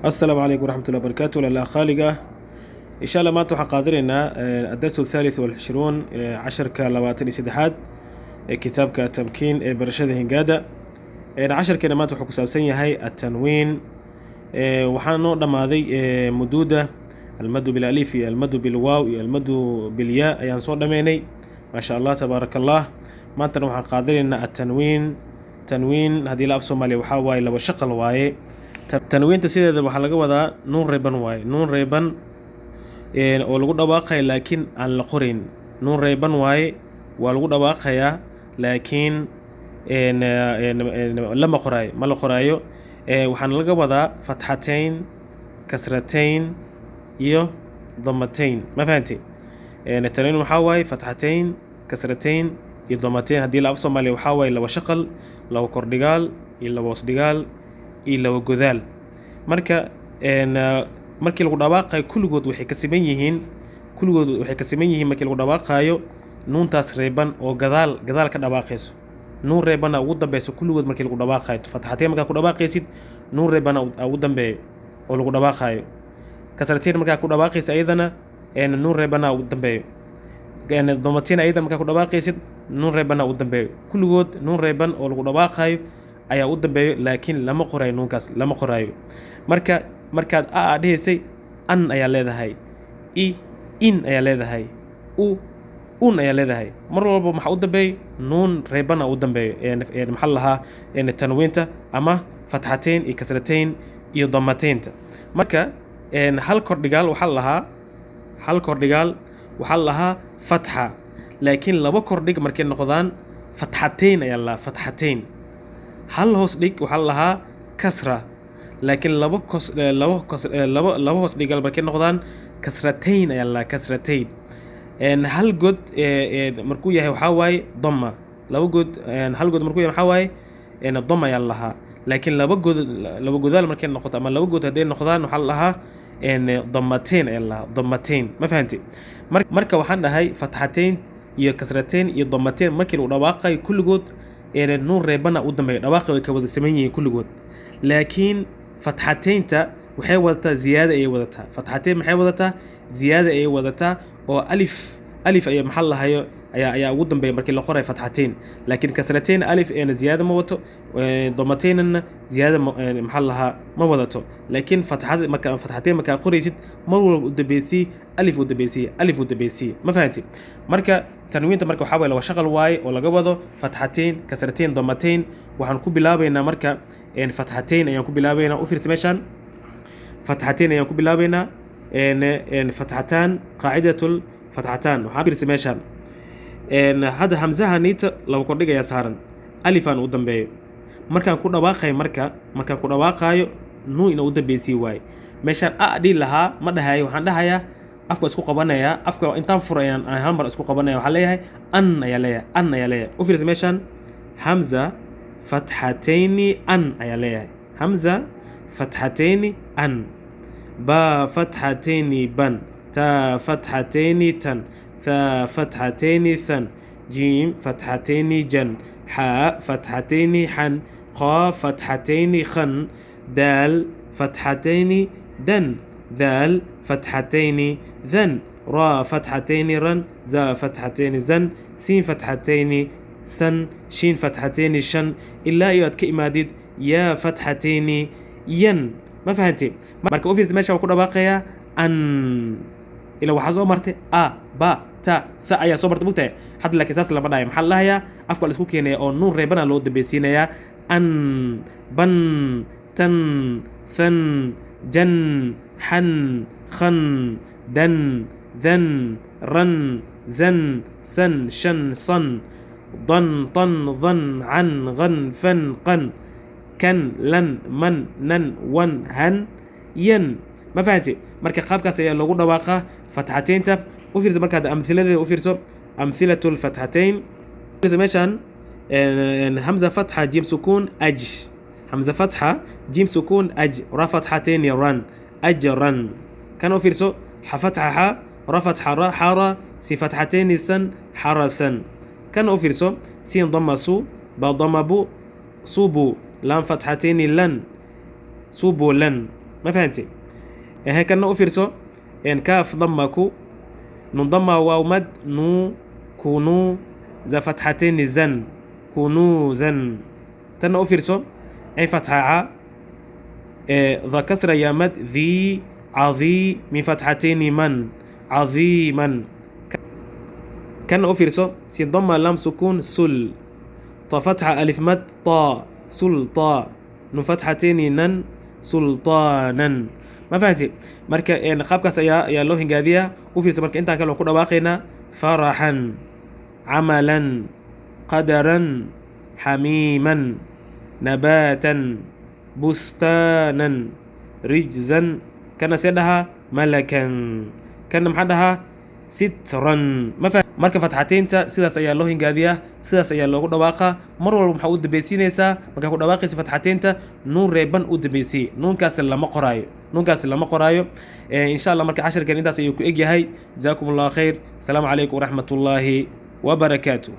السلام عليكم ورحمة الله وبركاته لله خالقة إن شاء الله ما توحى قادرنا الدرس الثالث والعشرون عشر كلواتني سدحات كتاب كتمكين برشاد هنجادة عشر كلمات وحكو سابسية هاي التنوين وحانو لما هذه مدودة المد بالأليف المد بالواو المد بالياء يعني صور دميني ما شاء الله تبارك الله ما تنوحى قادرنا التنوين تنوين هذه لا أفسو مالي وحاواي لو شقل واي tanwiinta sideeda waxaa laga wadaa nuun reeban waaye nuun reeban oo lagu dhawaaqayo laakiin aan la qorayn nuun reeban waaye waa lagu dhawaaqayaa laakiin lama qoraayo ma la qoraayo waxaana laga wadaa fatxatayn kasratayn iyo damatayn ma fahantay tanwiin waxaa waaye fatxatayn kasratayn iyo damatayn haddii la af soomaaliya waxaa waaye laba shaqal laba kordhigaal iyo laba hoosdhigaal iyo laba godaal marka markii lagu dhawaaqayo kulligood waxay ka siman yihiin markii lagu dhawaaqayo nuuntaas reeban oo gadaal ka dhawaaqayso nuun reebana ugu dambayso kulligood markii lagu dhawaaqayo fatxateen markaa ku dhawaaqaysid nuun reebana ugu dambeeyo oo lagu dhawaaqayo kasrateen markaa ku dhawaaqaysid ayadana nuun reebana ugu dambeeyo damateen ayadana markaa ku dhawaaqaysid nuun reebana ugu dambeeyo kulligood nuun reeban oo lagu dhawaaqayo ayaa u dambeeyo laakiin lama qorayo nuunkaas lama qoraayo markaad a dhahaysay an ayaa leedahay in ayaa leedahay un ayaa leedahay mar walba maxaa u dambeeyo nuun reebana u dambeeyo maxaa lahaa tanwiinta ama fatxateyn iyo kasrateyn iyo damateynta marka hal kordhigaal waxaa lahaa fatxa laakiin laba kordhig markay noqdaan fatxateyn ayaa lahaa fatxateyn hal hoos dhig waxaa lahaa kasra laakiin laba hoos dhigal markay noqdaan kasrateyn ayaa lahaa kasrateyn hal god markuu yahay waxaa waaye dama hal god markuu yahay waxaa waaye dama ayaa lahaa laakiin laba godaal markay noqoto ama laba god hadday noqdaan waxaa lahaa damateyn ayaa lahaa damateyn ma fahantay marka waxaan dhahay fatxateyn iyo kasrateyn iyo damateyn markii lagu dhawaaqayo kulligood nuun reebana u dambeeyo dhawaaqi way ka wada saman yihiin kulligood laakiin fatxateynta waxay wadataa ziyaada ayay wadataa fatxateyn maxay wadataa ziyaada ayay wadataa oo alif ayaa maxaa lahayo ayaa ugu dambeeya markii la qoray fatxateyn laakiin kasrateyn alif ziyaada ma wato damateynna ziyaada maxaa lahaa ma wadato laakiin fatxateyn markaa qoraysid mar walba u dambeysii alif u dambeysii ma fahanti marka tanwiinta marka waxaa waaye laba shaqal waaye oo laga wado fatxateyn kasrateyn damateyn waxaan ku bilaabaynaa marka fatxateyn ayaan ku bilaabaynaa u fiirsa meeshaan fatxateyn ayaan ku bilaabaynaa fatxataan qaacidatul fatxataan waxaan fiirsa meeshaan hadda hamzaha niita laba kordhig ayaa saaran alifaan u dambeeyo markaan ku dhawaaqayo nuun ina u dambeysii waaye meeshaan a dhihi lahaa ma dhahayo waxaan dhahayaa afka isku qabanayaa afka intaan furayaan aan hal mar isku qabanaya waxaa leeyahay an ayaa leeyahay u fiirsa meeshaan hamza fatxatayni an ayaa leeyahay hamza fatxatayni an ba fatxatayni ban ta fatxatayni tan tha fatxatayni than jiim fatxatayni jan xaa fatxatayni xan qa fatxatayni khan daal fatxatayni dan ذال فتحتين ذن را فتحتين رن زا فتحتين زن سين فتحتين سن شين فتحتين شن إلا يؤد كإماديد يا فتحتين ين ما فهمتي مركا أوفيس ماشا وكنا باقيا أن إلا وحزو مرتي با تا ثا أيا صبرت بوتا حد لك أساس لما دايم حلها يا أفكار السكوكيني أو نور ريبنا لو دبسينا يا أن بن تن ثن جن حن خن دن ذن رن زن سن شن صن ضن طن ظن عن غن فن قن كن لن من نن ون هن ين ما فهمتي مركا قابكاس يا لوغو دواقه فتحتين تا وفيرز مركا امثله الفتحتين مثلا همزه فتحه جيم سكون اج همزه فتحه جيم سكون اج را فتحتين رن أجرا كانوا فيرسو حفتحها رفتح را حارة سي فتحتين سن حرسا كانوا فيرسو سين ضمسو با ضمبو صوبو لام فتحتين لن صوبو لن ما فهمتي هيك أنا أفرسو إن كاف ضمكو نون ضمة واو مد نو كونو ذا فتحتين زن كنوزا تنا أفرسو أي فتحة ع ذا كسر يا مد ذي عظي من فتحتين من عظيما كان أفرسو سين ضمة لام سكون سل طا فتحة ألف مد طا سلطا نون فتحتين نن سلطانا ما فهمتي مركا إن قابكاس يا لوهين قادية وفرسو مركا أنت كلو كنا باقينا فرحا عملا قدرا حميما نباتا بستانا رجزا كان سيدها ملكا كان محدها سترا ما فهم marka fatxateynta sidaas ayaa loo hingaadiyaa sidaas ayaa loogu dhawaaqa mar walba maxaa u dambaysiinaysaa markaa ku dhawaaqaysa fatxateynta nuun reeban u dambaysay nuunkaasi lama qoraayo insha allah marka casharkan intaas ayuu ku eg yahay jazaakum allahu khayr asalaamu calaykum waraxmatullaahi wabarakaatuh